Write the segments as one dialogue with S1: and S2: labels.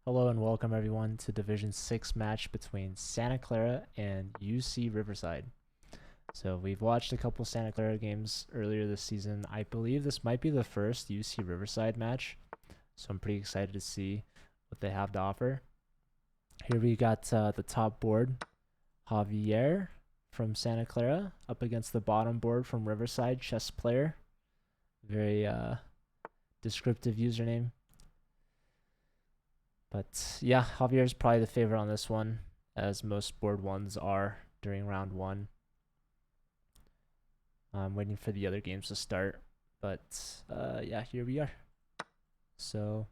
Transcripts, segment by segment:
S1: Hello and welcome everyone to Division 6 match between Santa Clara and UC Riverside. So we've watched a couple Santa Clara games earlier this season. I believe this might be the first UC Riverside match, so I'm pretty excited to see what they have to offer. Here we got the top board, Javier from Santa Clara up against the bottom board from Riverside, chess player. Very descriptive username. But yeah, Javier is probably the favorite on this one, as most board ones are during round one. I'm waiting for the other games to start, but yeah, here we are. So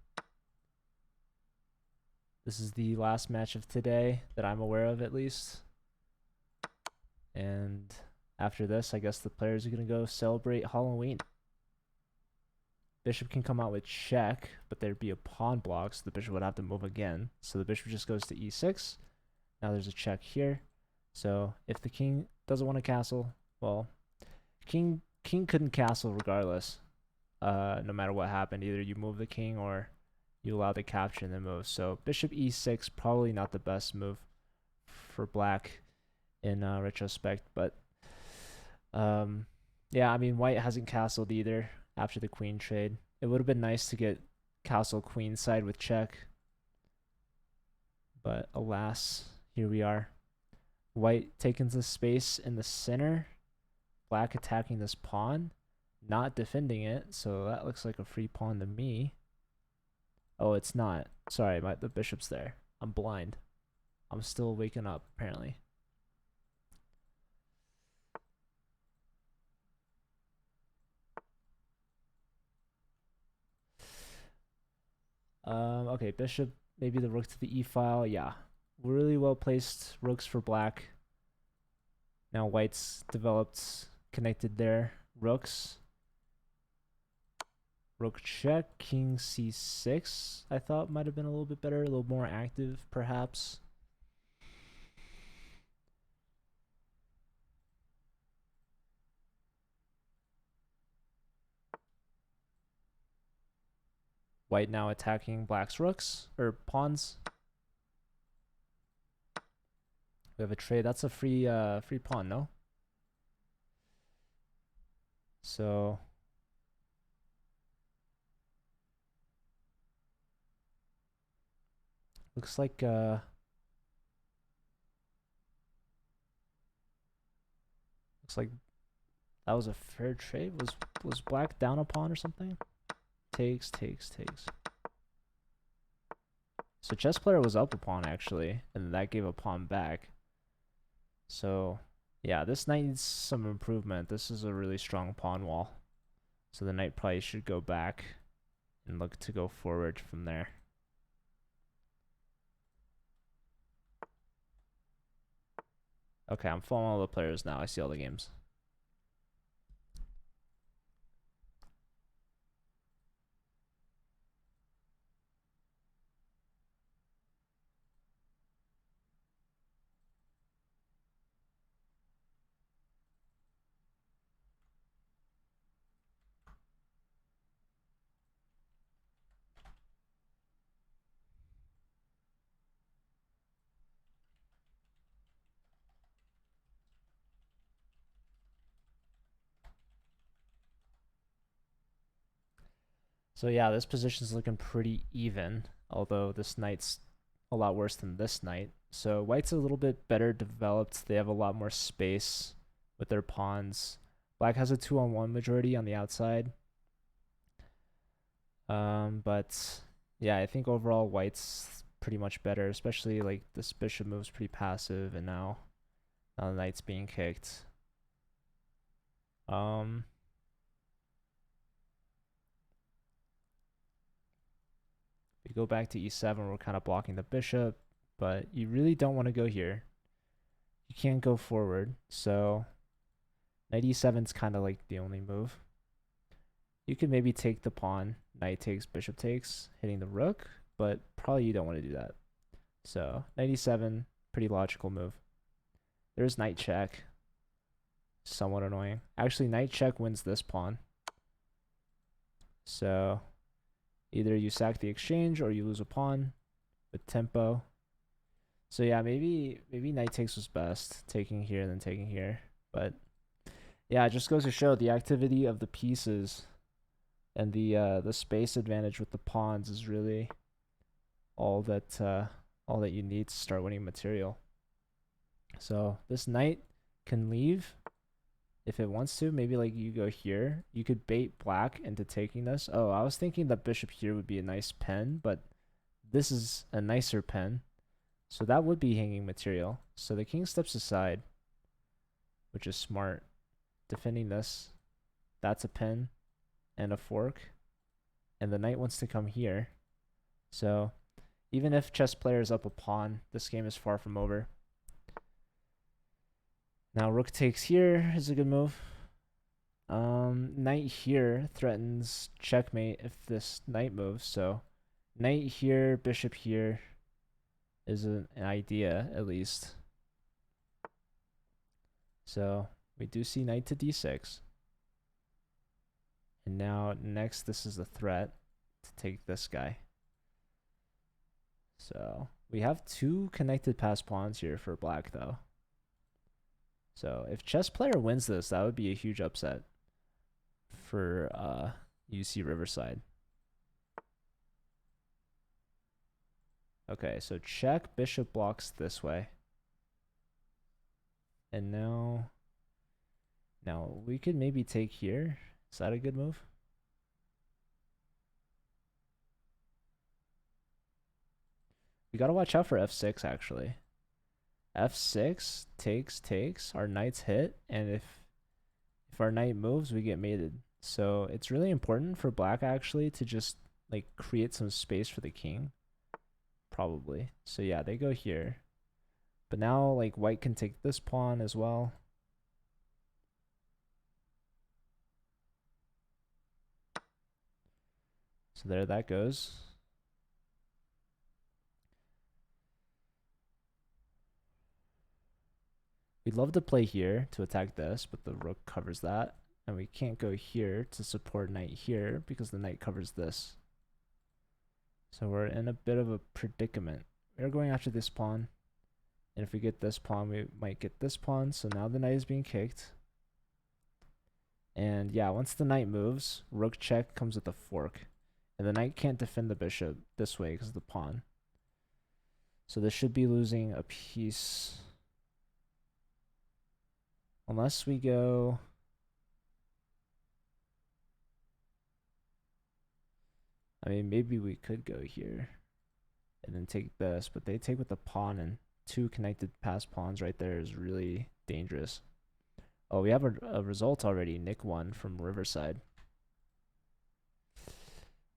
S1: this is the last match of today that I'm aware of, at least. And after this, I guess the players are going to go celebrate Halloween. Bishop can come out with check, but there'd be a pawn block, so the bishop would have to move again. So the bishop just goes to e6. Now there's a check here. So if the king doesn't want to castle, well, king couldn't castle regardless. No matter what happened, either you move the king or you allow the capture and then move. So bishop e6, probably not the best move for black in retrospect, but yeah, I mean, white hasn't castled either after the queen trade. It would have been nice to get castle queen side with check, but alas, here we are. White taking the space in the center, black attacking this pawn, not defending it, so that looks like a free pawn to me. Oh, it's not. Sorry, the bishop's there. I'm blind. I'm still waking up, apparently. Okay, bishop, maybe the rook to the e-file. Yeah, really well placed rooks for black. Now white's developed, connected there. Rooks. Rook check, king c6. I thought might have been a little bit better, a little more active, perhaps. White now attacking black's rooks, or pawns. We have a trade. That's a free pawn, no? So looks like that was a fair trade. Was black down a pawn or something? Takes. So chess player was up a pawn actually, and that gave a pawn back. So yeah, this knight needs some improvement. This is a really strong pawn wall. So the knight probably should go back and look to go forward from there. Okay, I'm following all the players now. I see all the games. So yeah, this position's looking pretty even, although this knight's a lot worse than this knight. So white's a little bit better developed. They have a lot more space with their pawns. Black has a 2-on-1 majority on the outside. But yeah, I think overall white's pretty much better, especially like this bishop moves pretty passive, and now the knight's being kicked. If we go back to e7, we're kind of blocking the bishop, but you really don't want to go here. You can't go forward, so knight e7 is kind of like the only move. You could maybe take the pawn, knight takes, bishop takes, hitting the rook, but probably you don't want to do that. So knight e7, pretty logical move. There's knight check. Somewhat annoying. Actually, knight check wins this pawn. So either you sack the exchange or you lose a pawn with tempo. So yeah, maybe knight takes was best, taking here and then taking here. But yeah, it just goes to show the activity of the pieces and the space advantage with the pawns is really all that you need to start winning material. So this knight can leave if it wants to. Maybe like you go here. You could bait black into taking this. Oh, I was thinking that bishop here would be a nice pen, but this is a nicer pen. So that would be hanging material. So the king steps aside, which is smart. Defending this. That's a pen and a fork. And the knight wants to come here. So even if chess player is up a pawn, this game is far from over. Now rook takes here is a good move. Knight here threatens checkmate if this knight moves. So knight here, bishop here is an idea at least. So we do see knight to d6. And now next this is a threat to take this guy. So we have two connected pass pawns here for black though. So if chess player wins this, that would be a huge upset for UC Riverside. Okay, so check, bishop blocks this way. And now we could maybe take here. Is that a good move? We gotta watch out for f6 actually. f6 takes, our knight's hit, and if our knight moves, we get mated. So it's really important for black actually to just like create some space for the king. Probably. So yeah, they go here. But now like white can take this pawn as well. So there that goes. We'd love to play here to attack this, but the rook covers that. And we can't go here to support knight here because the knight covers this. So we're in a bit of a predicament. We're going after this pawn. And if we get this pawn, we might get this pawn. So now the knight is being kicked. And yeah, once the knight moves, rook check comes with a fork. And the knight can't defend the bishop this way because of the pawn. So this should be losing a piece. Unless we go... I mean, maybe we could go here and then take this, but they take with the pawn, and two connected pass pawns right there is really dangerous. Oh, we have a result already. Nick won from Riverside.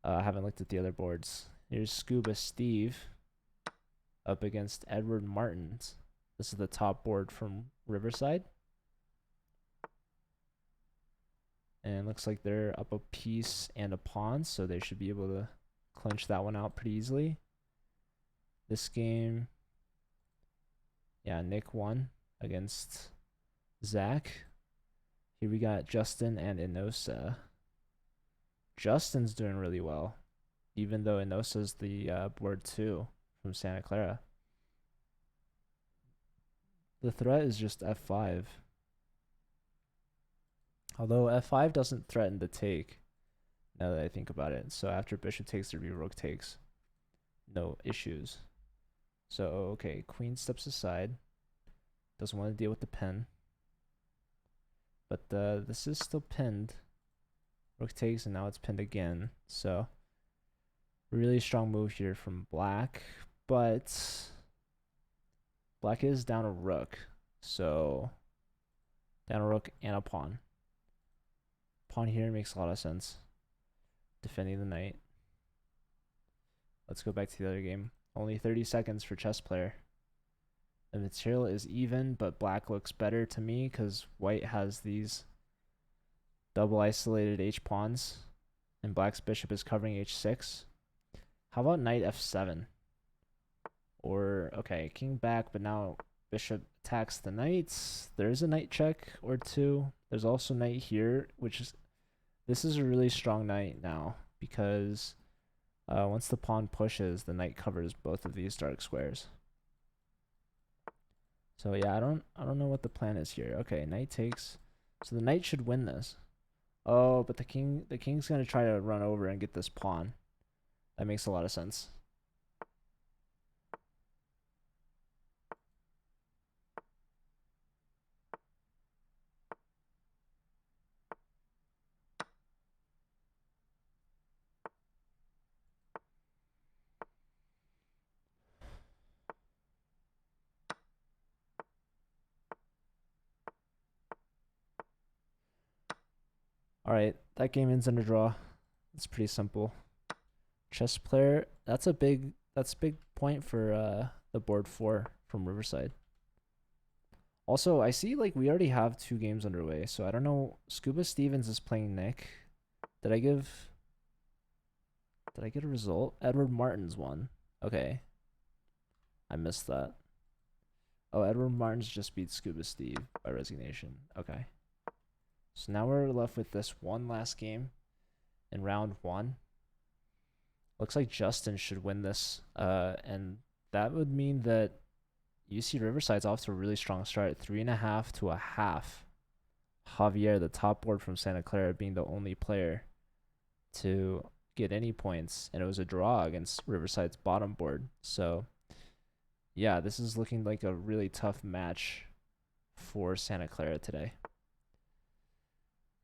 S1: I haven't looked at the other boards. Here's Scuba Steve up against Edward Martins. This is the top board from Riverside. And looks like they're up a piece and a pawn, so they should be able to clinch that one out pretty easily. This game, yeah, Nick won against Zach. Here we got Justin and Inosa. Justin's doing really well, even though Inosa's the board 2 from Santa Clara. The threat is just f5. Although f5 doesn't threaten the take, now that I think about it. So after bishop takes, there'd be rook takes. No issues. So, okay, queen steps aside. Doesn't want to deal with the pen. But this is still pinned. Rook takes, and now it's pinned again. So, really strong move here from black. But black is down a rook. So, down a rook and a pawn. Pawn here makes a lot of sense. Defending the knight. Let's go back to the other game. Only 30 seconds for chess player. The material is even, but black looks better to me because white has these double isolated h pawns, and black's bishop is covering h6. How about knight f7? Or, okay, king back, but now bishop attacks the knights. There's a knight check or two. There's also knight here, which is... This is a really strong knight now because Once the pawn pushes, the knight covers both of these dark squares. So yeah, I don't know what the plan is here. Okay, knight takes. So the knight should win this. Oh, but the king's gonna try to run over and get this pawn. That makes a lot of sense. All right, that game ends in a draw. It's pretty simple. Chess player, that's a big point for the board 4 from Riverside. Also, I see like we already have 2 games underway, so I don't know. Scuba Stevens is playing Nick. Did I get a result? Edward Martin's won. Okay. I missed that. Oh, Edward Martin's just beat Scuba Steve by resignation. Okay. So now we're left with this one last game in round 1. Looks like Justin should win this. And that would mean that UC Riverside's off to a really strong start. 3.5 to a half. Javier, the top board from Santa Clara, being the only player to get any points. And it was a draw against Riverside's bottom board. So, yeah, this is looking like a really tough match for Santa Clara today.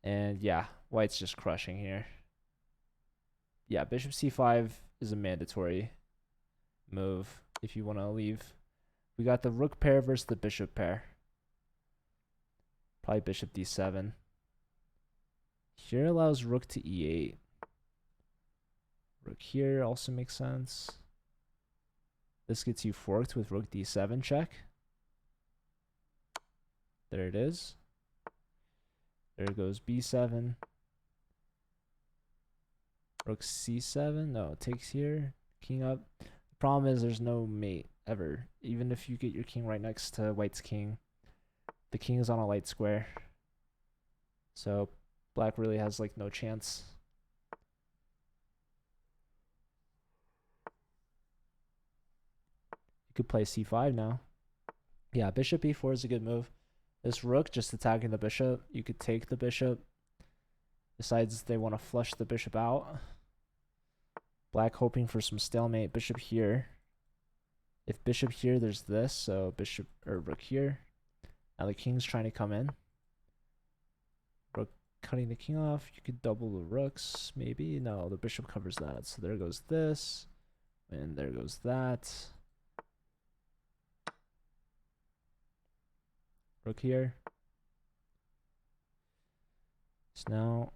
S1: And, yeah, White's just crushing here. Yeah, bishop c5 is a mandatory move if you want to leave. We got the rook pair versus the bishop pair. Probably bishop d7. Here allows rook to e8. Rook here also makes sense. This gets you forked with rook d7 check. There it is. There goes b7. Rook c7. No, it takes here. King up. The problem is there's no mate ever. Even if you get your king right next to White's king, the king is on a light square. So Black really has like no chance. You could play c5 now. Yeah, bishop e4 is a good move. This rook just attacking the bishop. You could take the bishop. Decides they want to flush the bishop out. Black hoping for some stalemate. Bishop here. If bishop here, there's this. So bishop or rook here. Now the king's trying to come in. Rook cutting the king off. You could double the rooks, maybe. No, the bishop covers that. So there goes this. And there goes that. Rook here. So now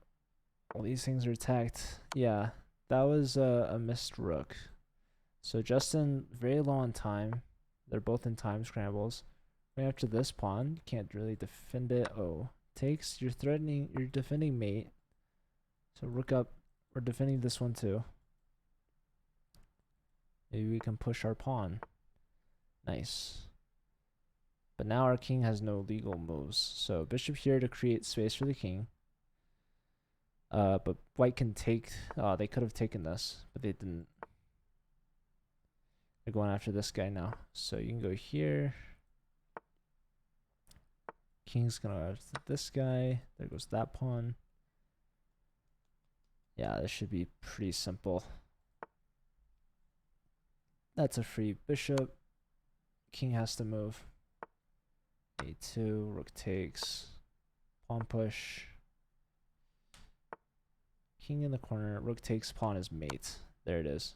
S1: all these things are attacked. Yeah, that was a missed rook. So Justin, very low on time. They're both in time scrambles. Right after this pawn, you can't really defend it. Oh, takes. You're defending mate. So rook up. We're defending this one too. Maybe we can push our pawn. Nice. But now our king has no legal moves. So bishop here to create space for the king. But White can take. They could have taken this, but they didn't. They're going after this guy now. So you can go here. King's gonna after this guy. There goes that pawn. Yeah, this should be pretty simple. That's a free bishop. King has to move. A2, rook takes. Pawn push. King in the corner. Rook takes, pawn is mate. There it is.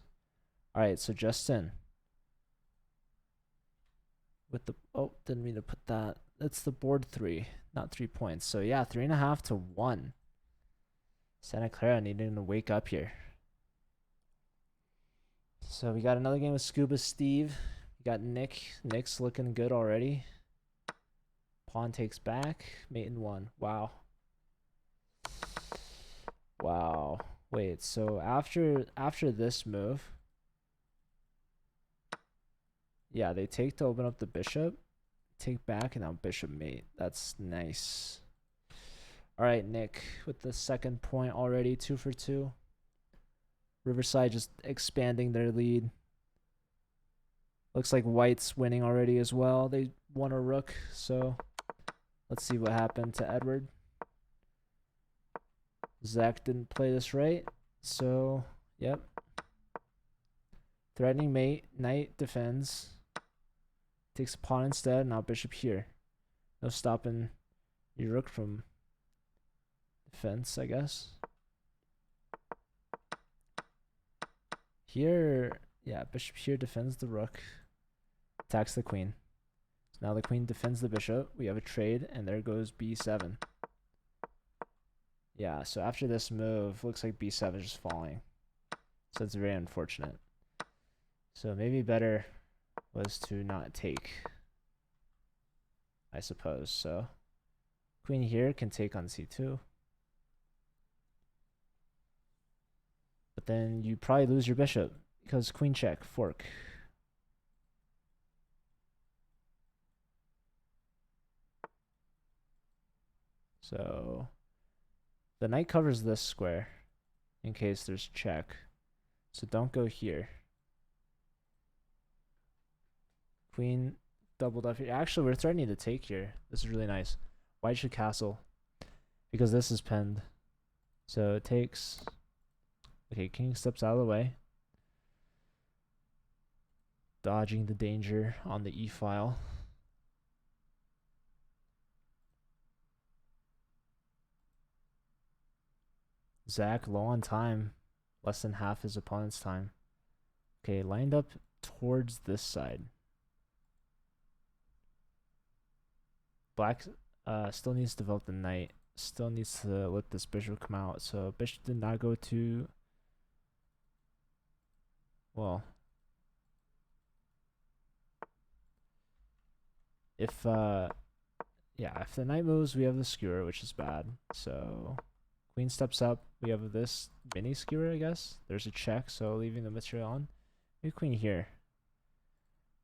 S1: Alright, so Justin. With the didn't mean to put that. That's the board 3, not 3 points. So yeah, 3.5 to 1. Santa Clara needing to wake up here. So we got another game with Scuba Steve. We got Nick. Nick's looking good already. Pawn takes back. Mate in 1. Wow. Wow. Wait, so after this move, yeah, they take to open up the bishop, take back, and now bishop mate. That's nice. All right, Nick with the second point already, 2 for 2. Riverside just expanding their lead. Looks like White's winning already as well. They won a rook, so let's see what happened to Edward. Zach didn't play this right, so yep. Threatening mate, knight defends. Takes a pawn instead, now bishop here. No stopping your rook from defense, I guess. Here, yeah, bishop here defends the rook. Attacks the queen. So now the queen defends the bishop. We have a trade, and there goes b7. Yeah, so after this move, looks like b7 is just falling. So it's very unfortunate. So maybe better was to not take, I suppose. So queen here can take on c2. But then you probably lose your bishop because queen check, fork. So the knight covers this square in case there's check. So don't go here. Queen doubled up here. Actually, we're threatening to take here. This is really nice. White should castle because this is penned. So it takes. Okay, king steps out of the way. Dodging the danger on the e-file. Zach low on time. Less than half his opponent's time. Okay, lined up towards this side. Black still needs to develop the knight. Still needs to let this bishop come out. So bishop did not go to. Well, if yeah, if the knight moves, we have the skewer, which is bad. So queen steps up. We have this mini skewer, I guess. There's a check, so leaving the material on. Maybe queen here.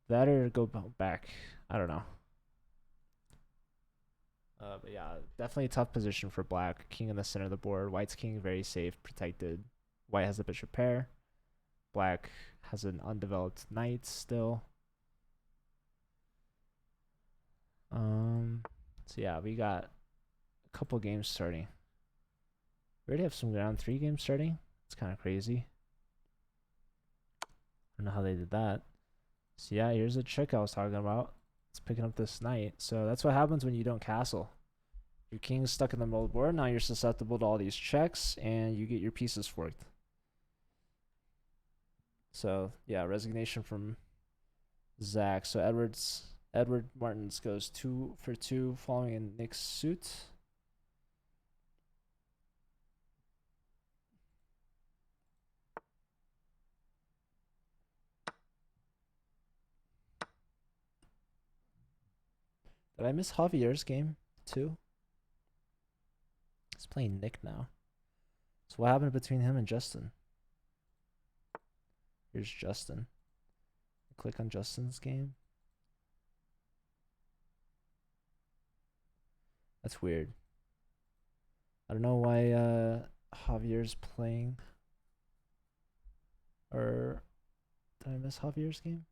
S1: That or go back. I don't know. But yeah, definitely a tough position for black. King in the center of the board. White's king very safe, protected. White has the bishop pair. Black has an undeveloped knight still. So yeah, we got a couple games starting. We already have some round 3 games starting. It's kind of crazy. I don't know how they did that. So yeah, here's a trick I was talking about. It's picking up this knight. So that's what happens when you don't castle. Your king's stuck in the middle of the board. Now you're susceptible to all these checks, and you get your pieces forked. So yeah, resignation from Zach. So Edward Martins goes 2 for 2 following in Nick's suit. Did I miss Javier's game too? He's playing Nick now. So what happened between him and Justin? Here's Justin. Click on Justin's game. That's weird. I don't know why Javier's playing. Or did I miss Javier's game?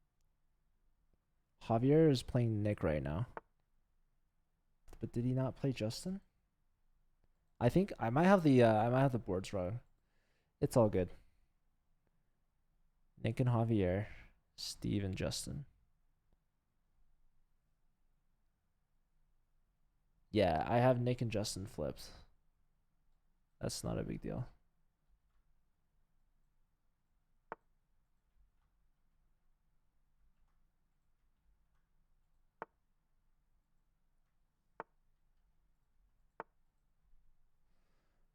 S1: Javier is playing Nick right now. But did he not play Justin? I think I might have the boards wrong. It's all good. Nick and Javier, Steve and Justin. Yeah, I have Nick and Justin flipped. That's not a big deal.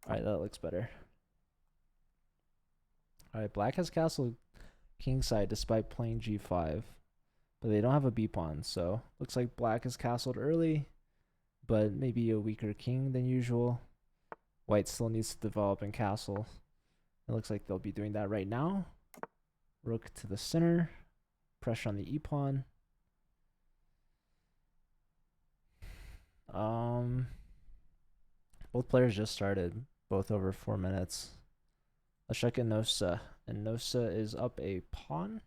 S1: Alright, that looks better. Alright, black has castle kingside despite playing g5. But they don't have a b-pawn, so looks like black is castled early, but maybe a weaker king than usual. White still needs to develop and castle. It looks like they'll be doing that right now. Rook to the center. Pressure on the e-pawn. Both players just started. Both over 4 minutes. Leszek and Nosa and Nosa is up a pawn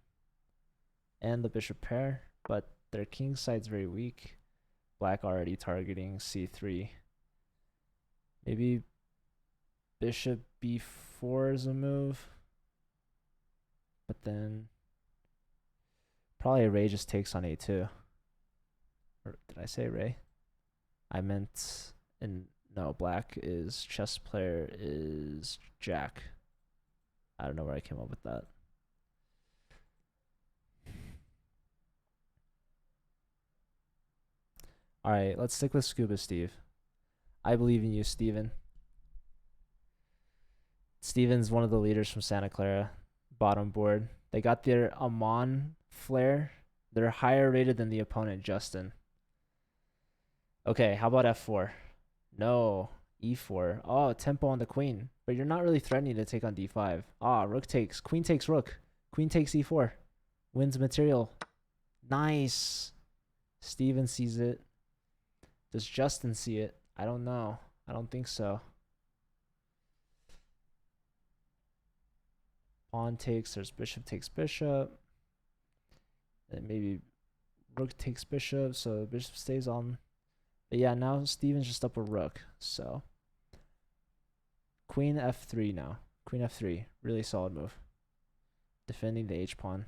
S1: and the bishop pair, but their king side's very weak. Black already targeting c3. Maybe bishop b4 is a move, but then probably Ray just takes on a2. Or did I say Ray? I meant no, black is chess player is Jack. I don't know where I came up with that. All right, let's stick with Scuba Steve. I believe in you, Steven. Steven's one of the leaders from Santa Clara, bottom board. They got their Amon flare. They're higher rated than the opponent, Justin. Okay, how about f4? No, e4. Oh, tempo on the queen. But you're not really threatening to take on d5. Ah, rook takes. Queen takes rook. Queen takes e4. Wins material. Nice. Steven sees it. Does Justin see it? I don't know. I don't think so. Pawn takes. There's bishop takes bishop. And maybe rook takes bishop. So bishop stays on. But yeah, now Steven's just up a rook. So queen f3 now. Queen f3. Really solid move. Defending the h-pawn.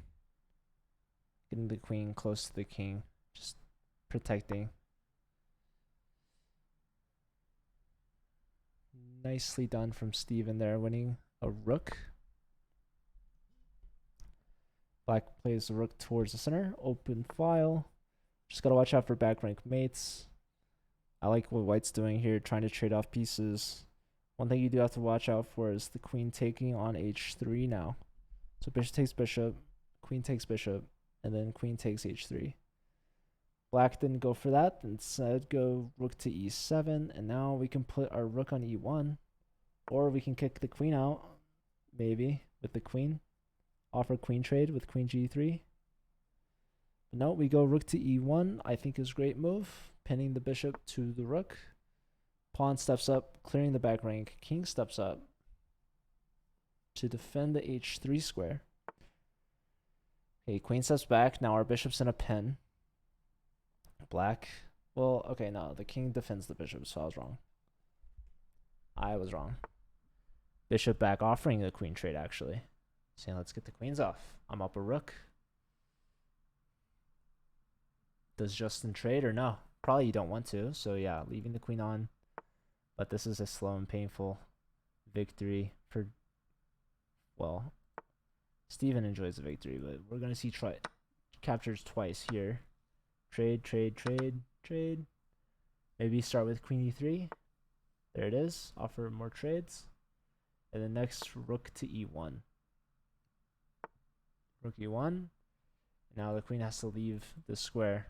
S1: Getting the queen close to the king. Just protecting. Nicely done from Steven there, winning a rook. Black plays the rook towards the center. Open file. Just gotta watch out for back rank mates. I like what White's doing here, trying to trade off pieces. One thing you do have to watch out for is the queen taking on h3 now. So bishop takes bishop, queen takes bishop, and then queen takes h3. Black didn't go for that, instead go rook to e7, and now we can put our rook on e1, or we can kick the queen out, maybe, with the queen. Offer queen trade with queen g3. But no, we go rook to e1, I think is a great move, pinning the bishop to the rook. Pawn steps up, clearing the back rank. King steps up to defend the h3 square. Okay, queen steps back, now our bishop's in a pin. Black, well, okay, no, the king defends the bishop, so I was wrong. I was wrong. Bishop back, offering a queen trade, actually. Saying, let's get the queens off. I'm up a rook. Does Justin trade or no? Probably you don't want to, so yeah, leaving the queen on. But this is a slow and painful victory for, well, Steven enjoys the victory, but we're going to see captures twice here. Trade, trade, trade, trade. Maybe start with queen e3. There it is. Offer more trades. And then next, rook to e1. Rook e1. Now the queen has to leave the square,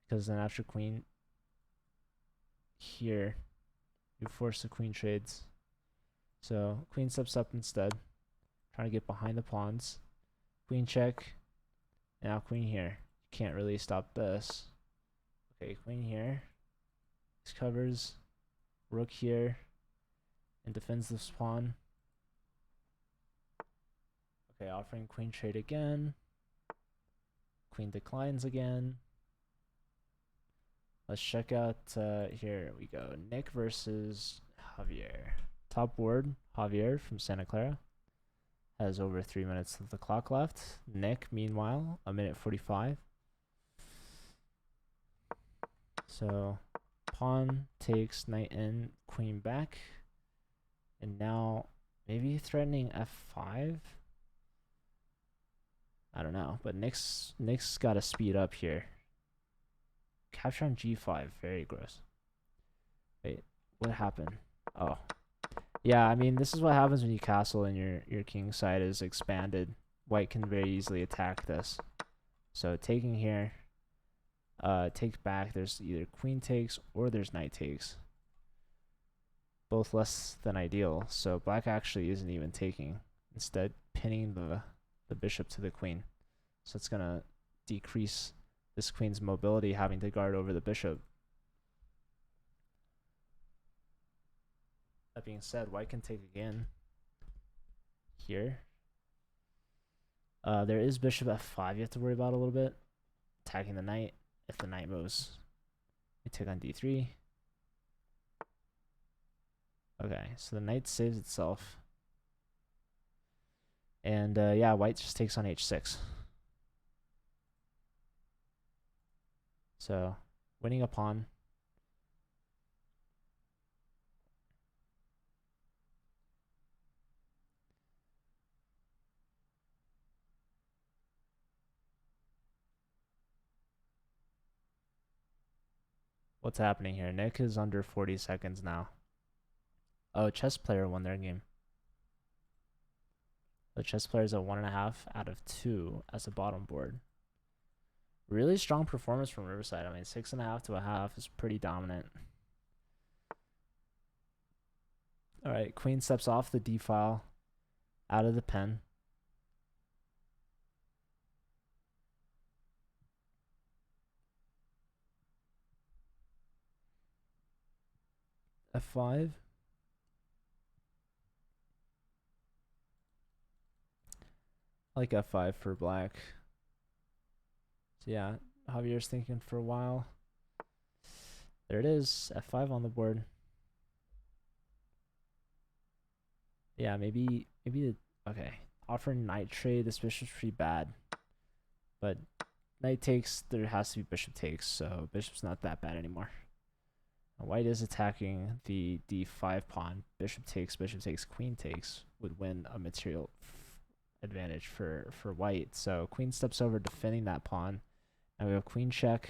S1: because then after queen here, you force the queen trades. So queen steps up instead, trying to get behind the pawns. Queen check. Now queen here. Can't really stop this. Okay, queen here. This covers. Rook here. And defends this pawn. Okay, offering queen trade again. Queen declines again. Let's check out, here we go. Nick versus Javier. Top board, Javier from Santa Clara. Has over 3 minutes of the clock left. Nick, meanwhile, 1:45. So pawn takes knight in, queen back. And now maybe threatening f5. I don't know, but Nick's got to speed up here. Capture on g5, very gross. Wait, what happened? Oh. Yeah, I mean, this is what happens when you castle and your king side is expanded. White can very easily attack this. So taking here, takes back, there's either queen takes or there's knight takes. Both less than ideal, so black actually isn't even taking. Instead, pinning the bishop to the queen. So it's gonna decrease this queen's mobility, having to guard over the bishop. That being said, white can take again here. There is bishop f5 you have to worry about a little bit. Attacking the knight. If the knight moves, you take on d3. Okay, so the knight saves itself. And yeah, white just takes on h6. So winning a pawn. What's happening here? Nick is under 40 seconds now. Oh, chess player won their game. The chess player is a 1.5 out of 2 as a bottom board. Really strong performance from Riverside. I mean, 6.5 to a half is pretty dominant. All right, queen steps off the d file, out of the pen. f5. I like f5 for black. So yeah, Javier's thinking for a while. There it is, f5 on the board. Yeah, maybe okay. Offering knight trade, this bishop's pretty bad. But knight takes, there has to be bishop takes, so bishop's not that bad anymore. White is attacking the d5 pawn. Bishop takes, queen takes would win a material advantage for white. So queen steps over, defending that pawn. Now we have queen check.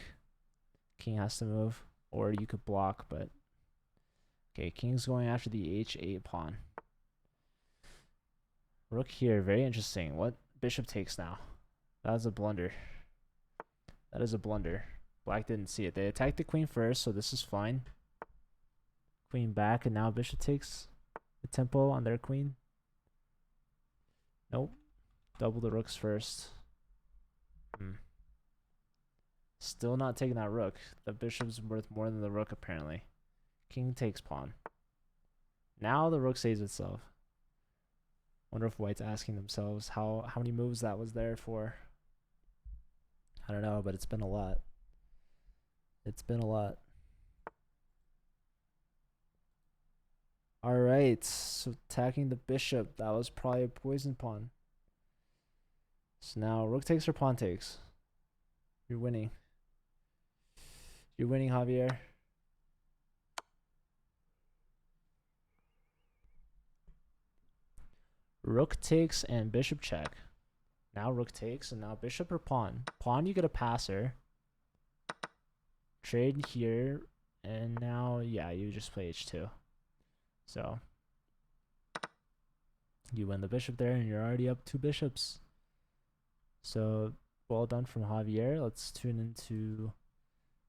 S1: King has to move, or you could block, but okay, king's going after the h8 pawn. Rook here, very interesting. What bishop takes now? That is a blunder. That is a blunder. Black didn't see it. They attacked the queen first, so this is fine. Queen back, and now bishop takes the tempo on their queen. Nope. Double the rooks first. Still not taking that rook. The bishop's worth more than the rook, apparently. King takes pawn. Now the rook saves itself. Wonder if white's asking themselves how many moves that was there for. I don't know, but it's been a lot. It's been a lot. All right, so attacking the bishop. That was probably a poison pawn. So now rook takes or pawn takes. You're winning. You're winning, Javier. Rook takes and bishop check. Now rook takes, and now bishop or pawn. Pawn, you get a passer. Trade here, and now, yeah, you just play h2. So you win the bishop there, and you're already up 2 bishops. So well done from Javier. Let's tune into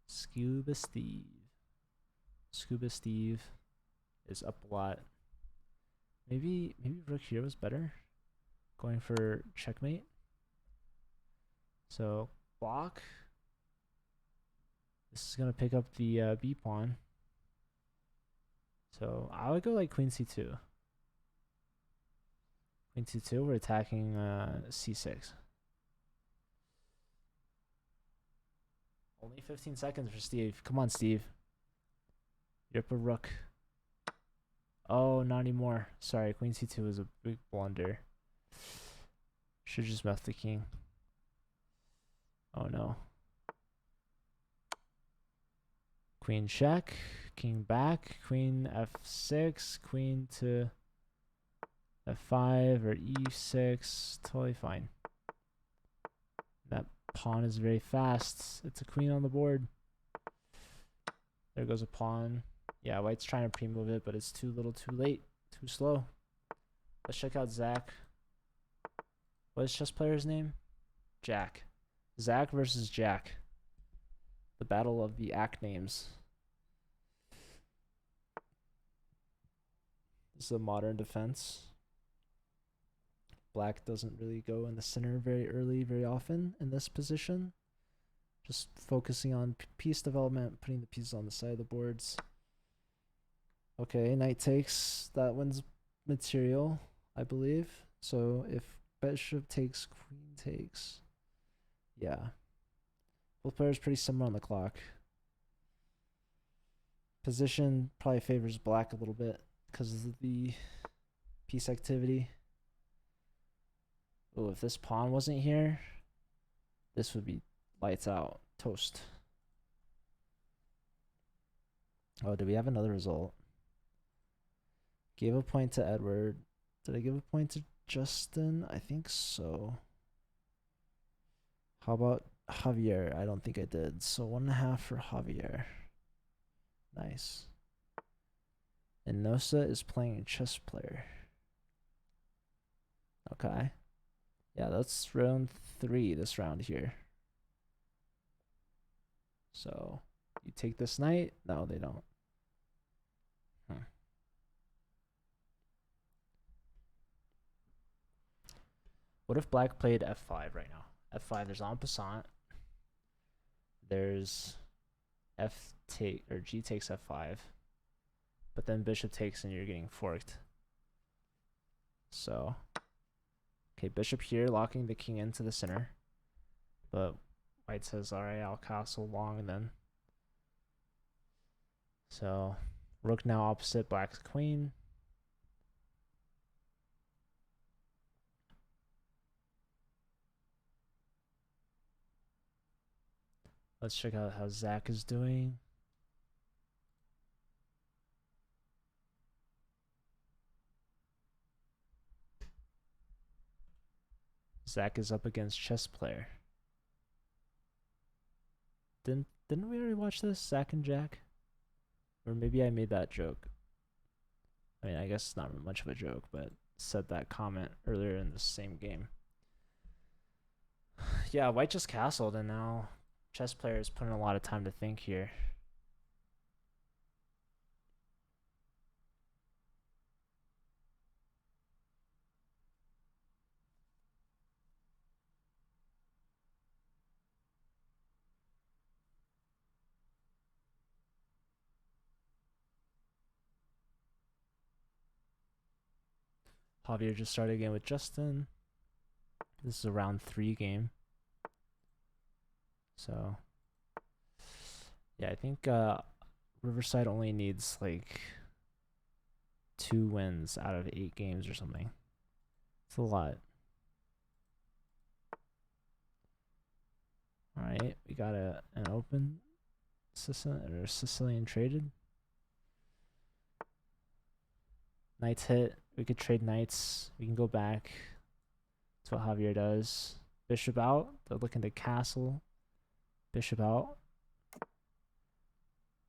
S1: Scuba Steve. Scuba Steve is up a lot. Maybe rook here was better. Going for checkmate. So block. This is gonna pick up the b pawn. So I would go like queen c2. Queen c2. We're attacking c6. Only 15 seconds for Steve. Come on, Steve. You're up a rook. Oh, not anymore. Sorry, queen c2 was a big blunder. Should just left the king. Oh no. Queen check, king back, queen f6, queen to f5 or e6. Totally fine. That pawn is very fast. It's a queen on the board. There goes a pawn. Yeah, white's trying to pre-move it, but it's too little, too late, too slow. Let's check out Zach. What is chess player's name? Jack. Zach versus Jack. The battle of the act names. This is a modern defense. Black doesn't really go in the center very early, very often in this position. Just focusing on piece development, putting the pieces on the side of the boards. Okay, knight takes. That wins material, I believe. So if Bishop takes, queen takes. Yeah. Both players pretty similar on the clock. Position probably favors black a little bit because of the piece activity. Oh, if this pawn wasn't here, this would be lights out. Toast. Oh, do we have another result? Gave a point to Edward. Did I give a point to Justin? I think so. How about Javier? I don't think I did. So 1.5 for Javier. Nice. And Nosa is playing a chess player. Okay. Yeah, that's round 3 this round here. So you take this knight? No, they don't. What if black played f5 right now? F5, there's en passant. There's f take or g takes f5. But then bishop takes and you're getting forked. So okay, bishop here, locking the king into the center. But white says, alright, I'll castle long then. So rook now opposite black's queen. Let's check out how Zach is doing. Zach is up against chess player. Didn't we already watch this, Zach and Jack? Or maybe I made that joke. I mean, I guess it's not much of a joke, but said that comment earlier in the same game. Yeah, white just castled, and now chess player is putting a lot of time to think here. Javier just started again with Justin. This is a round 3 game. So, yeah, I think Riverside only needs like 2 wins out of 8 games or something. It's a lot. All right, we got an open Sicilian traded. Knights hit. We could trade knights. We can go back. That's what Javier does. Bishop out. They're looking to castle. Bishop out.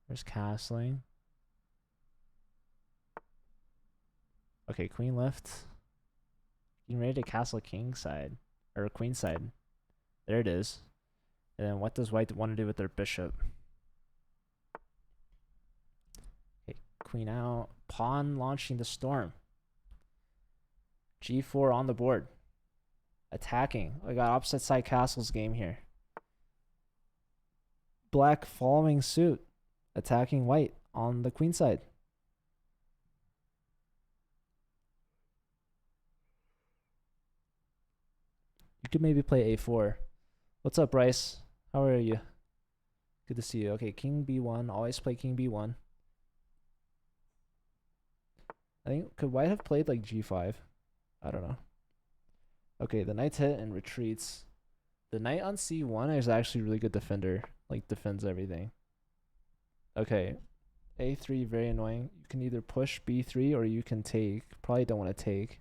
S1: There's castling. Okay, queen left. Getting ready to castle king side. Or queen side. There it is. And then what does white want to do with their bishop? Okay, queen out. Pawn launching the storm. G4 on the board. Attacking. I got opposite side castles game here. Black following suit. Attacking white on the queen side. You could maybe play a4. What's up, Bryce? How are you? Good to see you. Okay, king b1. Always play king b1. I think, could white have played like g5? I don't know. Okay, the knight's hit and retreats. The knight on c1 is actually a really good defender. Like, defends everything. Okay, a3, very annoying. You can either push b3 or you can take. Probably don't want to take.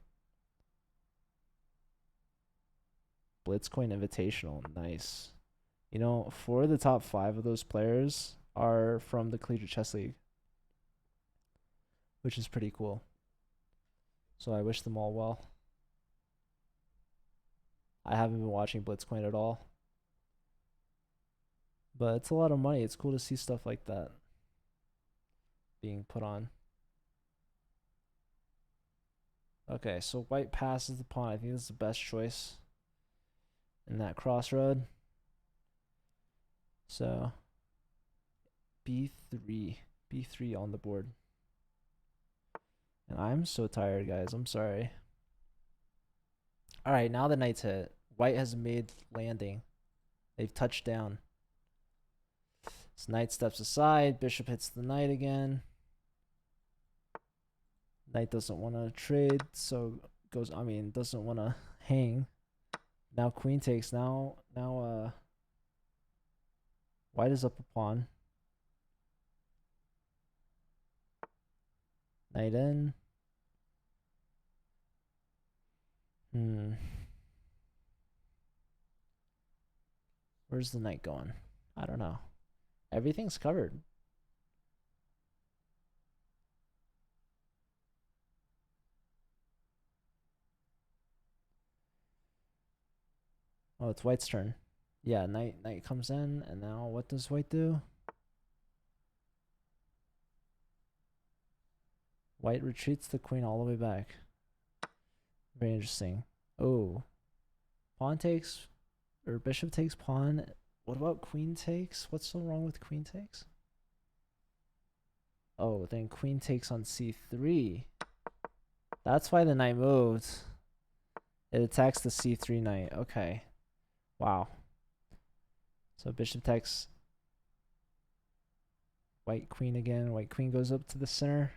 S1: Blitzcoin Invitational, nice. You know, 4 of the top 5 of those players are from the Collegiate Chess League, which is pretty cool. So I wish them all well. I haven't been watching Blitzcoin at all, but it's a lot of money. It's cool to see stuff like that being put on. Okay, so white passes the pawn. I think this is the best choice in that crossroad. So b3 on the board. And I'm so tired, guys. I'm sorry. All right, now the knight's hit. White has made landing. They've touched down. So knight steps aside. Bishop hits the knight again. Knight doesn't want to trade, so goes. I mean, doesn't want to hang. Now queen takes. Now white is up a pawn. Knight in. Where's the knight going? I don't know. Everything's covered. Oh, it's white's turn. Yeah, knight comes in, and now what does white do? White retreats the queen all the way back. Very interesting. Oh. Pawn takes, or bishop takes pawn. What about queen takes? What's so wrong with queen takes? Oh, then queen takes on c3. That's why the knight moved. It attacks the c3 knight. Okay. Wow. So bishop takes white queen again. White queen goes up to the center.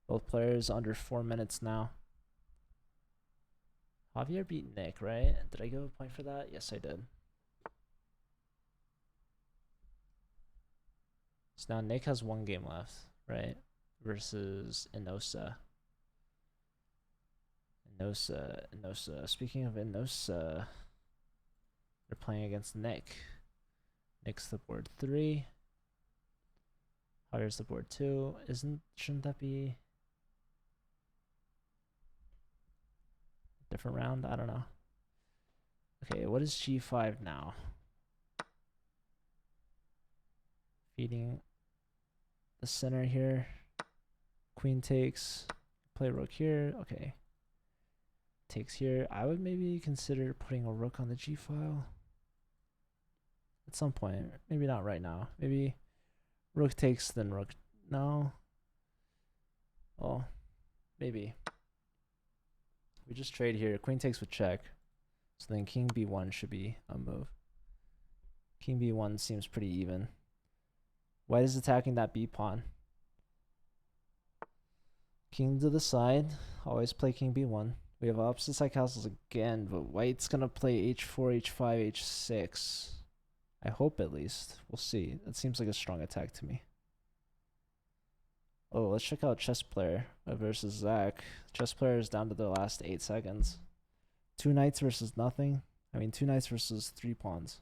S1: Both players under 4 minutes now. Javier beat Nick, right? Did I give a point for that? Yes, I did. So now Nick has 1 game left, right? Versus Inosa. Inosa. Speaking of Inosa, they're playing against Nick. Nick's the board 3. Javier's the board 2. Shouldn't that be a different round? I don't know. Okay, what is g5 now? Feeding the center here. Queen takes. Play rook here. Okay. Takes here. I would maybe consider putting a rook on the g file at some point. Maybe not right now. Maybe rook takes, then rook. No. Oh, maybe. We just trade here. Queen takes with check. So then king b1 should be a move. King b1 seems pretty even. White is attacking that b pawn. King to the side. Always play king b1. We have opposite side castles again, but white's going to play h4, h5, h6. I hope at least. We'll see. That seems like a strong attack to me. Oh, let's check out chess player versus Zach. Chess player is down to the last 8 seconds. 2 knights versus nothing. I mean, 2 knights versus 3 pawns.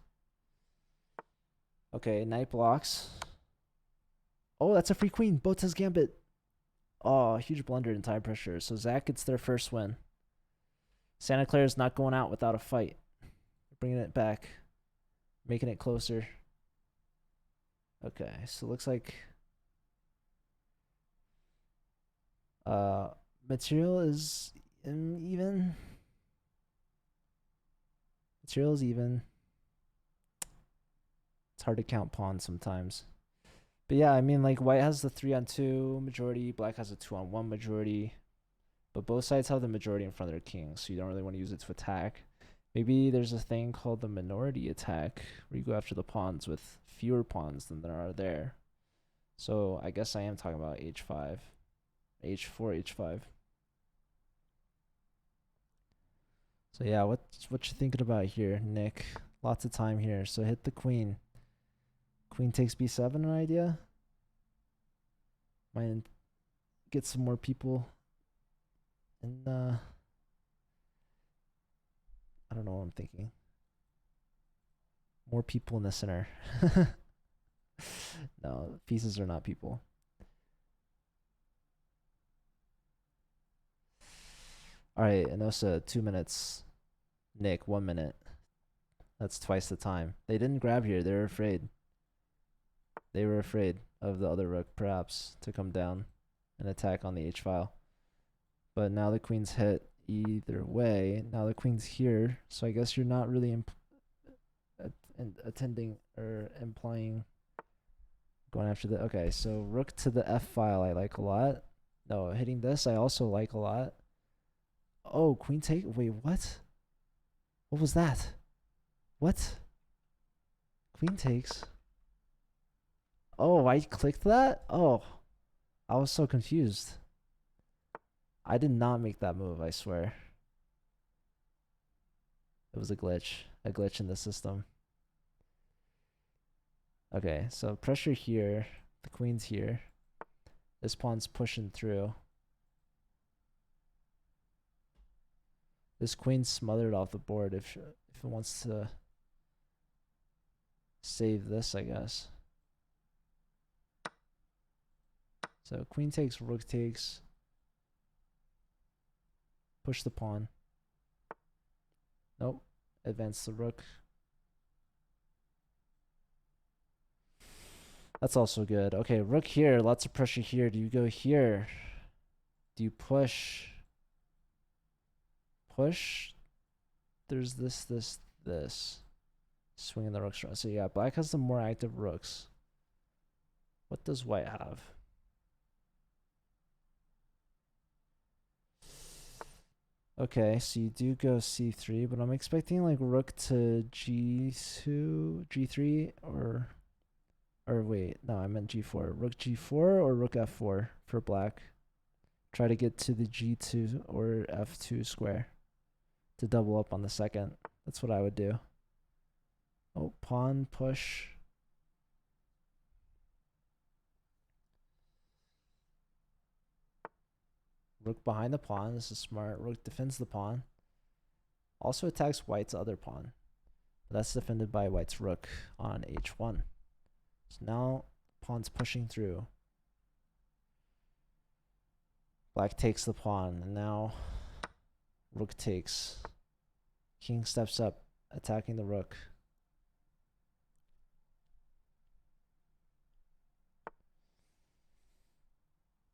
S1: Okay, knight blocks. Oh, that's a free queen. Botez gambit. Oh, huge blunder in time pressure. So Zach gets their first win. Santa Clara is not going out without a fight. Bringing it back. Making it closer. Okay, so it looks like material is even. Material is even. It's hard to count pawns sometimes. But yeah, I mean, like, white has the 3-on-2 majority, black has a 2-on-1 majority. But both sides have the majority in front of their king, so you don't really want to use it to attack. Maybe there's a thing called the minority attack, where you go after the pawns with fewer pawns than there are there. So I guess I am talking about h5. h4, h5. So yeah, what you thinking about here, Nick? Lots of time here, so hit the queen. Queen takes b7, an idea? Might get some more people. And I don't know what I'm thinking. More people in the center. No, pieces are not people. Alright, Inosa, 2 minutes. Nick, 1 minute. That's twice the time. They didn't grab here, they were afraid. They were afraid of the other rook, perhaps, to come down and attack on the h file. But now the queen's hit either way. Now the queen's here, so I guess you're not really attending or implying going after the. Okay, so rook to the f file I like a lot. No, hitting this I also like a lot. Oh, queen take. Wait, what? What was that? What? Queen takes. Oh, I clicked that? Oh, I was so confused. I did not make that move, I swear. It was a glitch in the system. Okay, so pressure here. The queen's here. This pawn's pushing through. This queen's smothered off the board if it wants to save this, I guess. So queen takes, rook takes. Push the pawn. Nope. Advance the rook. That's also good. Okay, rook here. Lots of pressure here. Do you go here? Do you push? Push? There's this. Swinging the rooks around. So yeah, black has the more active rooks. What does white have? Okay, so you do go c3, but I'm expecting like rook to g2, g3, or wait, no, I meant g4. Rook g4 or rook f4 for black. Try to get to the g2 or f2 square to double up on the second. That's what I would do. Oh, pawn push. Rook behind the pawn. This is smart. Rook defends the pawn. Also attacks white's other pawn. But that's defended by white's rook on h1. So now pawn's pushing through. Black takes the pawn, and now rook takes. King steps up, attacking the rook.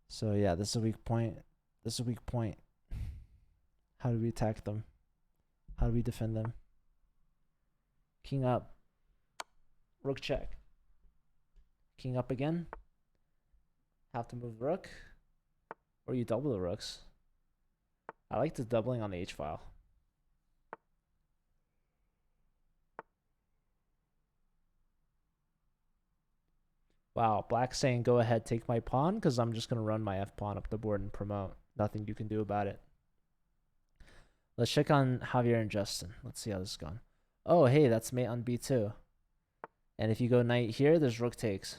S1: So yeah, this is a weak point. This is a weak point. How do we attack them? How do we defend them? King up. Rook check. King up again. Have to move the rook. Or you double the rooks. I like the doubling on the h-file. Wow, black saying go ahead, take my pawn, because I'm just going to run my f-pawn up the board and promote. Nothing you can do about it. Let's check on Javier and Justin. Let's see how this is going. Oh, hey, that's mate on b2. And if you go knight here, there's rook takes.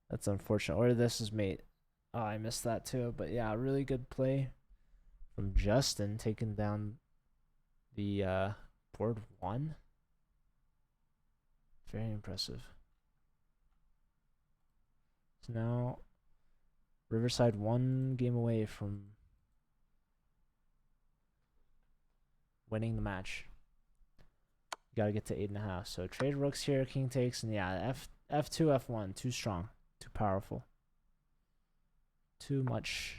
S1: That's unfortunate. Or this is mate. Oh, I missed that too. But yeah, really good play from Justin, taking down the board 1. Very impressive. So now Riverside 1 game away from winning the match. You gotta get to 8.5. So trade rooks here, king takes, and yeah, f2, f1, too strong, too powerful, too much.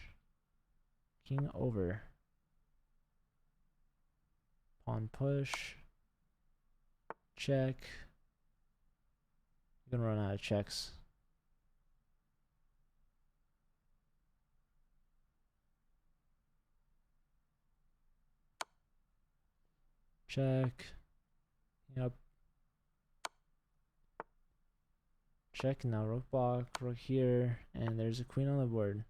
S1: King over. Pawn push. Check. You're gonna run out of checks. Check. Yep. Check. Now rook block, rook here, and there's a queen on the board.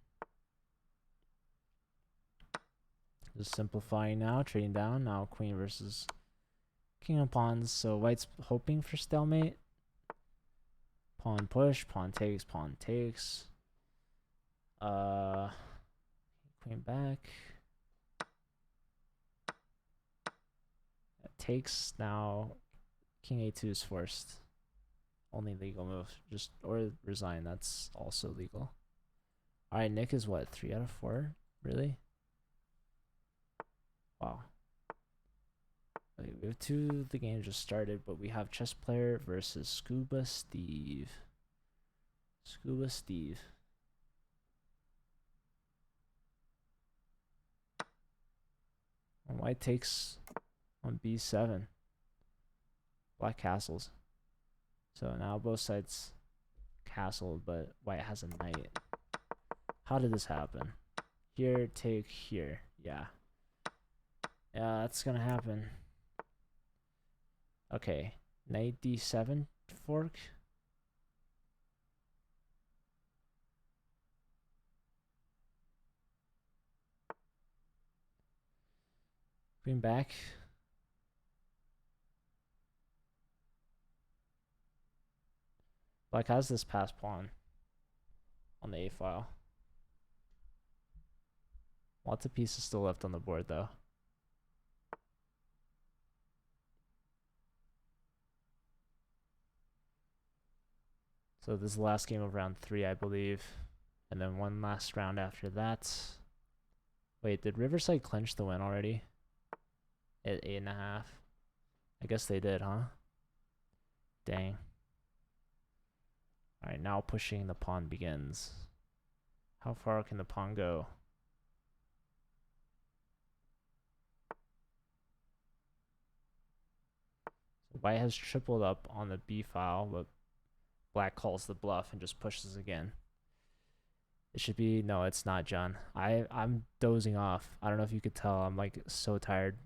S1: Just simplifying now, trading down. Now queen versus king of pawns. So white's hoping for stalemate. Pawn push, pawn takes, pawn takes. Queen back. That takes. Now king a2 is forced. Only legal move. Just or resign. That's also legal. All right, Nick is what, 3 out of 4? Really? Wow. Okay, we have 2. The game just started, but we have chess player versus Scuba Steve. Scuba Steve. And white takes on b7. Black castles. So now both sides castle, but white has a knight. How did this happen? here, take here. Yeah. Yeah, that's gonna happen. Okay. Knight d7 fork. Queen back. Black has this pass pawn on the a file. Lots of pieces still left on the board though. So this is the last game of round 3, I believe. And then one last round after that. Wait, did Riverside clinch the win already? At 8.5. I guess they did, huh? Dang. Alright, now pushing the pawn begins. How far can the pawn go? So White has tripled up on the b file, but Black calls the bluff and just pushes again. It should be... No, it's not, John. I'm dozing off. I don't know if you could tell. I'm like so tired.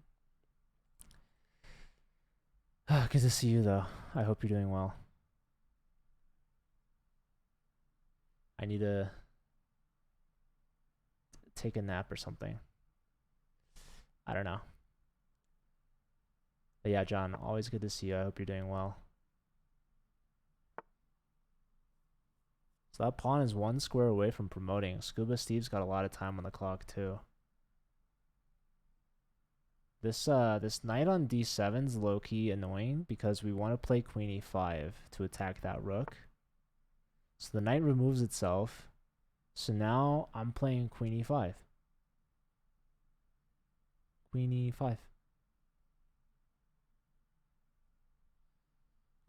S1: Good to see you though. I hope you're doing well. I need to take a nap or something. I don't know. But yeah, John, always good to see you. I hope you're doing well. So that pawn is 1 square away from promoting. Scuba Steve's got a lot of time on the clock too. This knight on d7 is low-key annoying because we want to play queen e5 to attack that rook. So the knight removes itself. So now I'm playing queen e5. Queen e5.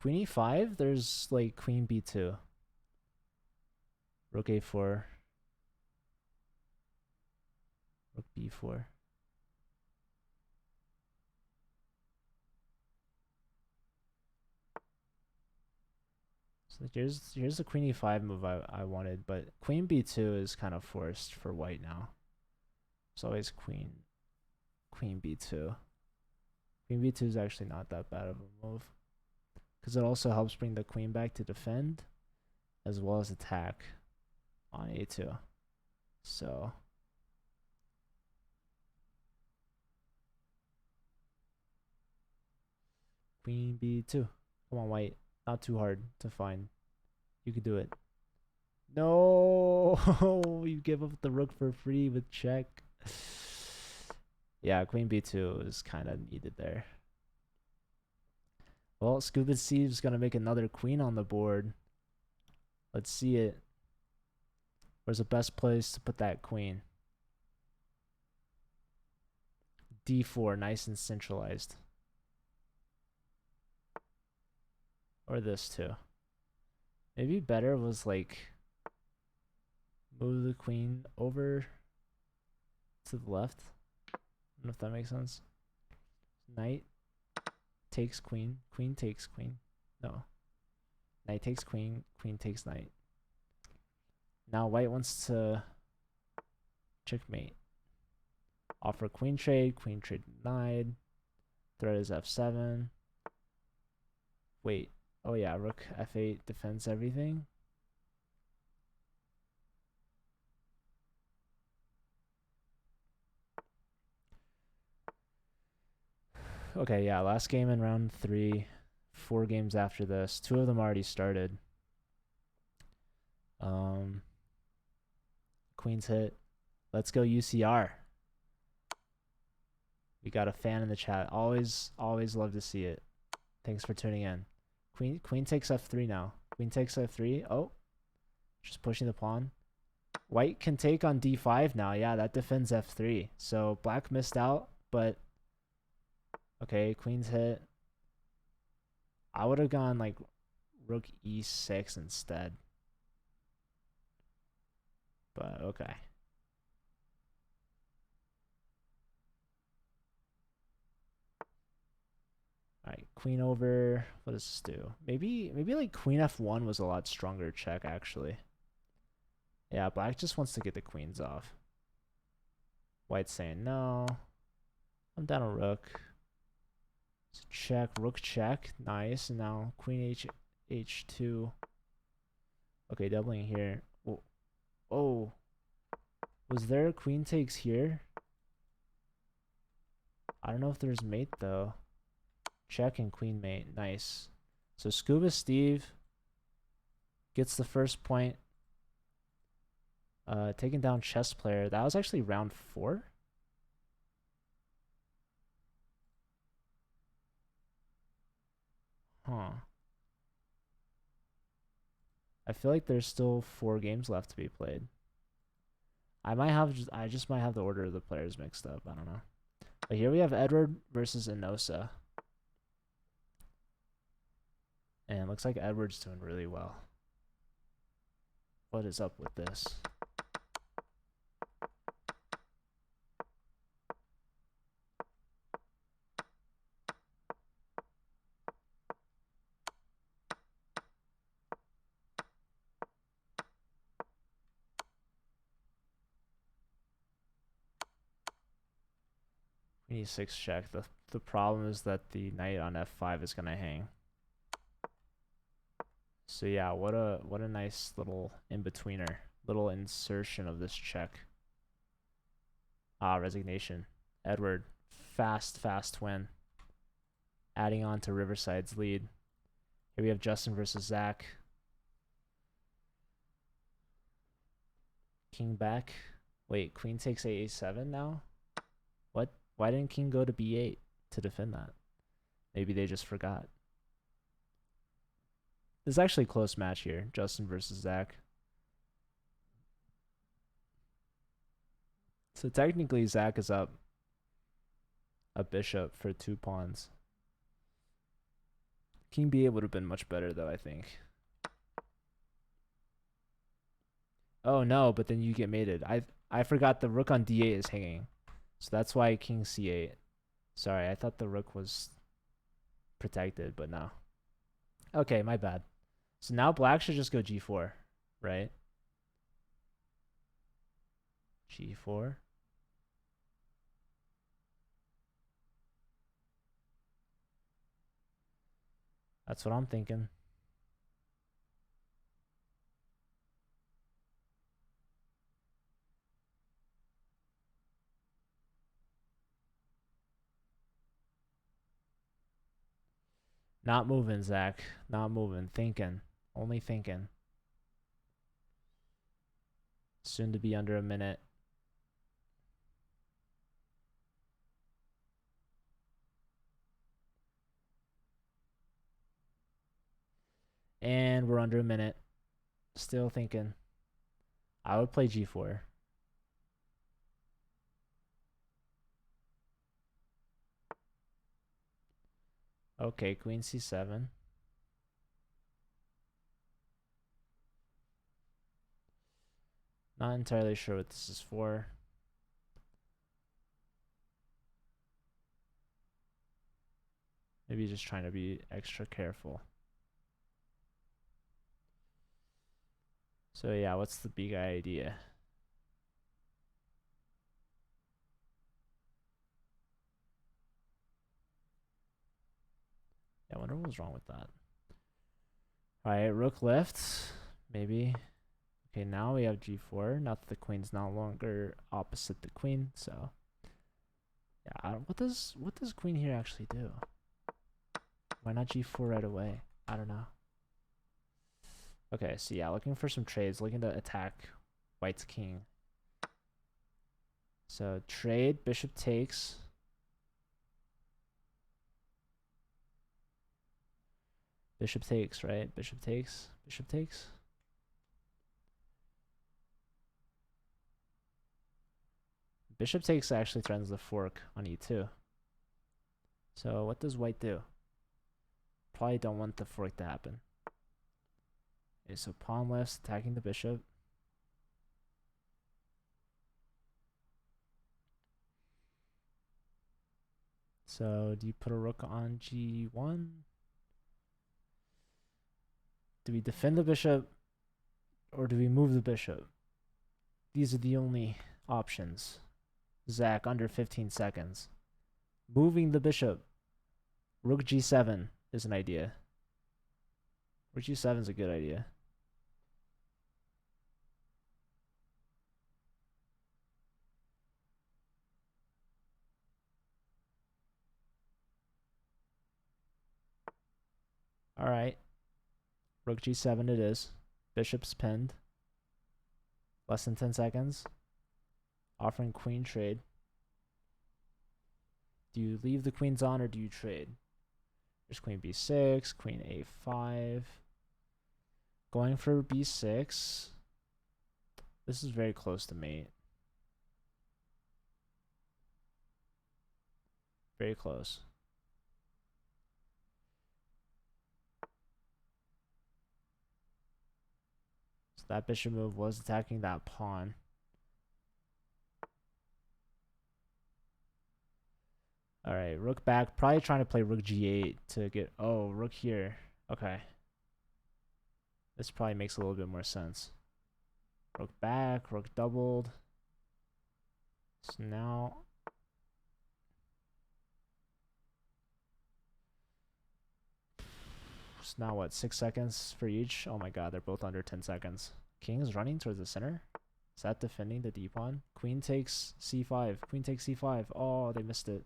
S1: Queen e5, there's like queen b2. Rook a4. Rook b4. So here's the queen e5 move I wanted, but queen b2 is kind of forced for white now. It's always queen b2. Queen b2 is actually not that bad of a move, because it also helps bring the queen back to defend, as well as attack on a2. So queen b2. Come on, white. Not too hard to find. You could do it. No, you give up the rook for free with check. Yeah, queen b2 is kind of needed there. Well, Scuba Steve's gonna make another queen on the board. Let's see it. Where's the best place to put that queen? d4, nice and centralized. Or this too. Maybe better was like move the queen over to the left. I don't know if that makes sense. Knight takes queen, queen takes queen. No. Knight takes queen, queen takes knight. Now white wants to checkmate. Offer queen trade denied. Threat is f7. Wait. Oh yeah, rook f8 defends everything. Okay, yeah, last game in round 3. 4 games after this. 2 of them already started. Queen's hit. Let's go UCR. We got a fan in the chat. Always love to see it. Thanks for tuning in. Queen takes f3 now. Queen takes f3. Oh, just pushing the pawn. White can take on d5 now. Yeah, that defends f3. So black missed out, but okay, queen's hit. I would have gone like rook e6 instead. But okay. Alright, queen over. What does this do? Maybe like queen f1 was a lot stronger check, actually. Yeah, black just wants to get the queens off. White's saying no. I'm down a rook. So check, rook check. Nice. And now queen h2. Okay, doubling here. Oh, oh. Was there a queen takes here? I don't know if there's mate though. Check and queen mate. Nice. So Scuba Steve gets the first point. Taking down chess player. That was actually round 4. Huh. I feel like there's still 4 games left to be played. I just might have the order of the players mixed up. I don't know. But here we have Edward versus Inosa. And it looks like Edward's doing really well. What is up with this? We need 6 check. The problem is that the knight on f5 is gonna hang. So yeah, what a nice little in-betweener. Little insertion of this check. Ah, resignation. Edward, fast win. Adding on to Riverside's lead. Here we have Justin versus Zach. King back. Wait, queen takes a7 now? What? Why didn't king go to b8 to defend that? Maybe they just forgot. This is actually a close match here. Justin versus Zach. So technically Zach is up a bishop for 2 pawns. King b8 would have been much better though, I think. Oh no, but then you get mated. I forgot the rook on d8 is hanging. So that's why king c8. Sorry, I thought the rook was protected, but no. Okay, my bad. So now black should just go g4, right? g4. That's what I'm thinking. Not moving, Zach. Not moving. Thinking. Only thinking. Soon to be under a minute. And we're under a minute. Still thinking. I would play g4. Okay, queen c7. Not entirely sure what this is for. Maybe just trying to be extra careful. So yeah, what's the big idea? Yeah, I wonder what was wrong with that. Alright, rook left. Maybe. Okay, now we have g4. Now that the queen's no longer opposite the queen, so yeah, what does queen here actually do? Why not g4 right away? I don't know. Okay, so yeah, looking for some trades, looking to attack white's king. So trade, bishop takes. Bishop takes, right? Bishop takes. Bishop takes. Bishop takes actually threatens the fork on e2. So what does white do? Probably don't want the fork to happen. Okay, so pawn left, attacking the bishop. So do you put a rook on g1? Do we defend the bishop or do we move the bishop? These are the only options. Zach, under 15 seconds. Moving the bishop. Rook g7 is an idea. Rook g7 is a good idea. All right. Rook g7 it is. Bishop's pinned. Less than 10 seconds. Offering queen trade. Do you leave the queens on or do you trade? There's queen b6, queen a5. Going for b6. This is very close to mate. Very close. So that bishop move was attacking that pawn. All right, rook back. Probably trying to play rook g8 to get... Oh, rook here. Okay. This probably makes a little bit more sense. Rook back, rook doubled. So now... So now what, 6 seconds for each? Oh my god, they're both under 10 seconds. King is running towards the center. Is that defending the d-pawn? Queen takes c5. Queen takes c5. Oh, they missed it.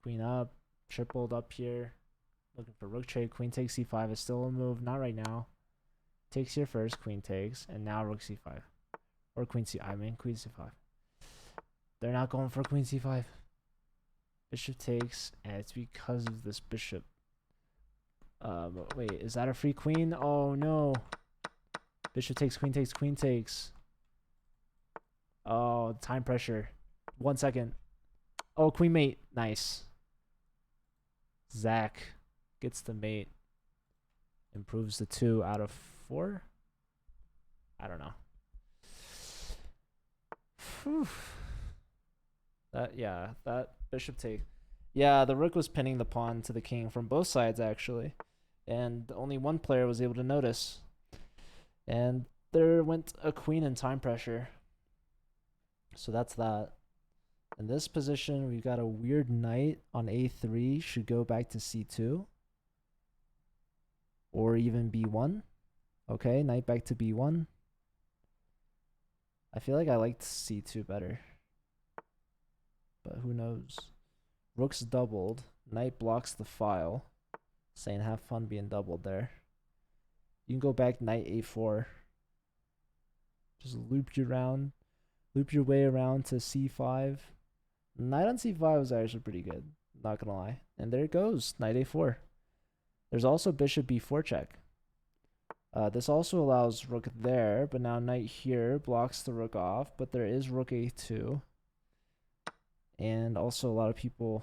S1: Queen up. Tripled up here. Looking for rook trade. Queen takes c5 is still a move. Not right now. Takes here first. Queen takes. And now rook c5. Or queen queen c5. They're not going for queen c5. Bishop takes. And it's because of this bishop. Wait, is that a free queen? Oh no. Bishop takes, queen takes, queen takes. Oh, time pressure. 1 second. Oh, queen mate. Nice. Zach gets the mate. Improves to 2 out of 4. I don't know. Whew. That bishop take. Yeah, the rook was pinning the pawn to the king from both sides, actually. And only one player was able to notice. And there went a queen in time pressure. So that's that. In this position, we've got a weird knight on a3. Should go back to c2. Or even b1. Okay, knight back to b1. I feel like I liked c2 better. But who knows? Rook's doubled. Knight blocks the file. Saying have fun being doubled there. You can go back knight a4. Just loop your way around to c5. Knight on c5 was actually pretty good. Not gonna lie. And there it goes. Knight a4. There's also bishop b4 check. This also allows rook there, but now knight here blocks the rook off. But there is rook a2. And also a lot of people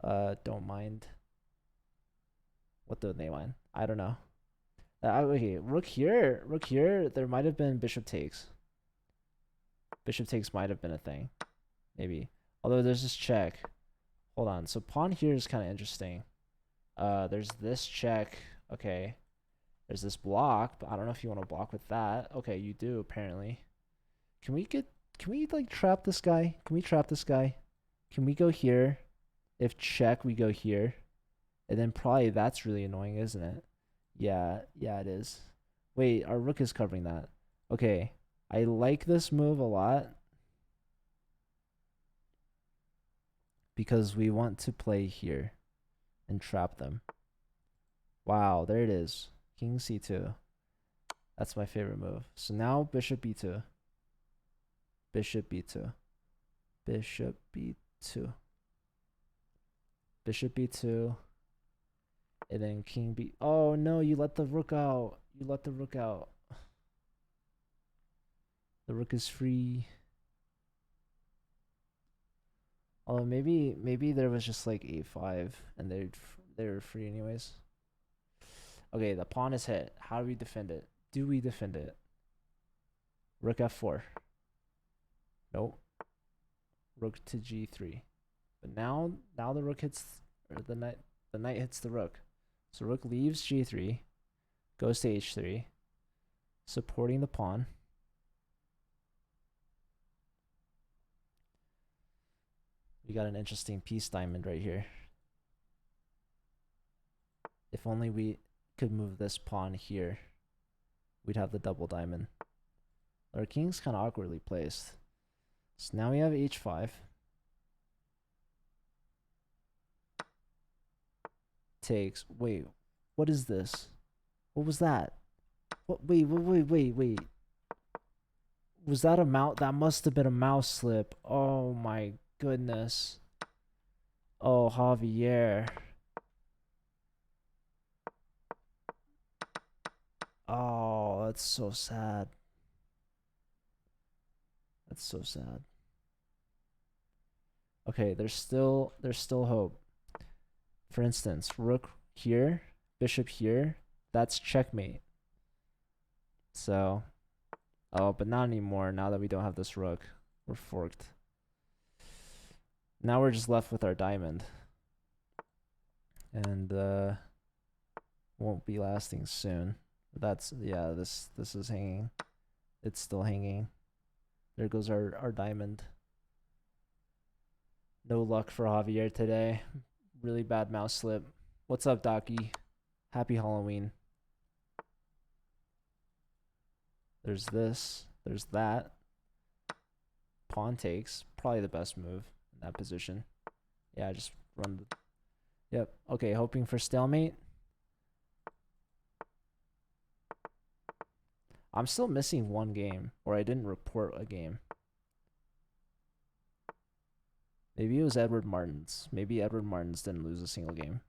S1: don't mind. What do they mind? I don't know. Okay, rook here. There might have been bishop takes. Bishop takes might have been a thing. Maybe. Although there's this check. Hold on. So pawn here is kind of interesting. There's this check. Okay. There's this block, but I don't know if you want to block with that. Okay, you do apparently. Can we like trap this guy? Can we trap this guy? Can we go here? If check, we go here. And then probably that's really annoying, isn't it? Yeah, it is. Wait, our rook is covering that. Okay, I like this move a lot. Because we want to play here and trap them. Wow, there it is. King c2. That's my favorite move. So now bishop b2. Bishop b2. Bishop b2. Bishop b2. And then king b... Oh no, you let the rook out. You let the rook out. The rook is free. Oh, maybe there was just like a5 and they were free anyways. Okay, the pawn is hit. How do we defend it? Do we defend it? Rook f4. Nope. Rook to g3. But now the rook hits, or the knight hits the rook. So rook leaves g3, goes to h3, supporting the pawn. We got an interesting piece diamond right here. If only we could move this pawn here, we'd have the double diamond. Our king's kind of awkwardly placed. So now we have h5. Takes. Wait, what is this? What was that? What? Wait. Was that a mouse? That must have been a mouse slip. Oh my goodness. Oh, Javier. Oh, that's so sad. That's so sad. Okay, there's still hope. For instance, rook here, bishop here, that's checkmate. So, oh, but not anymore now that we don't have this rook. We're forked. Now we're just left with our diamond. And won't be lasting soon. That's, yeah, this is hanging. It's still hanging. There goes our diamond. No luck for Javier today. Really bad mouse slip. What's up, Docky? Happy Halloween. There's this. There's that. Pawn takes. Probably the best move in that position. Yeah, just run the... Yep. Okay, hoping for stalemate. I'm still missing one game, or I didn't report a game. Maybe it was Edward Martin's. Maybe Edward Martin's didn't lose a single game.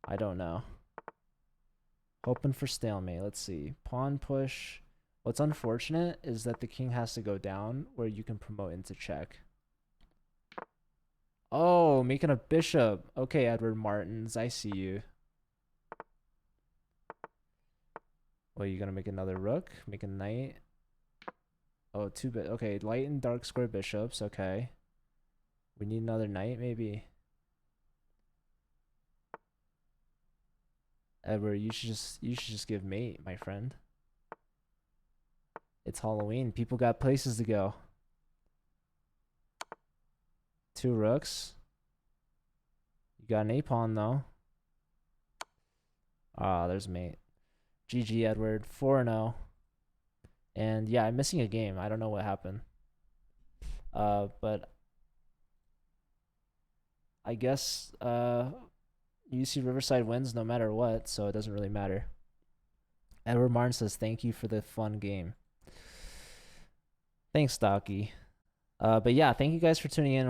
S1: I don't know. Hoping for stalemate. Let's see. Pawn push. What's unfortunate is that the king has to go down where you can promote into check. Oh, making a bishop. Okay, Edward Martins, I see you. Well, you gonna make another rook? Make a knight? Oh, 2-bit. Okay, light and dark square bishops. Okay. We need another knight, maybe. Edward, you should just give mate, my friend. It's Halloween. People got places to go. 2 rooks. You got an a-pawn though. Ah, there's mate. GG, Edward. 4-0. And yeah, I'm missing a game. I don't know what happened. But I guess UC Riverside wins no matter what, so it doesn't really matter. Edward Martin says thank you for the fun game. Thanks, Stocky. But yeah, thank you guys for tuning in and watching.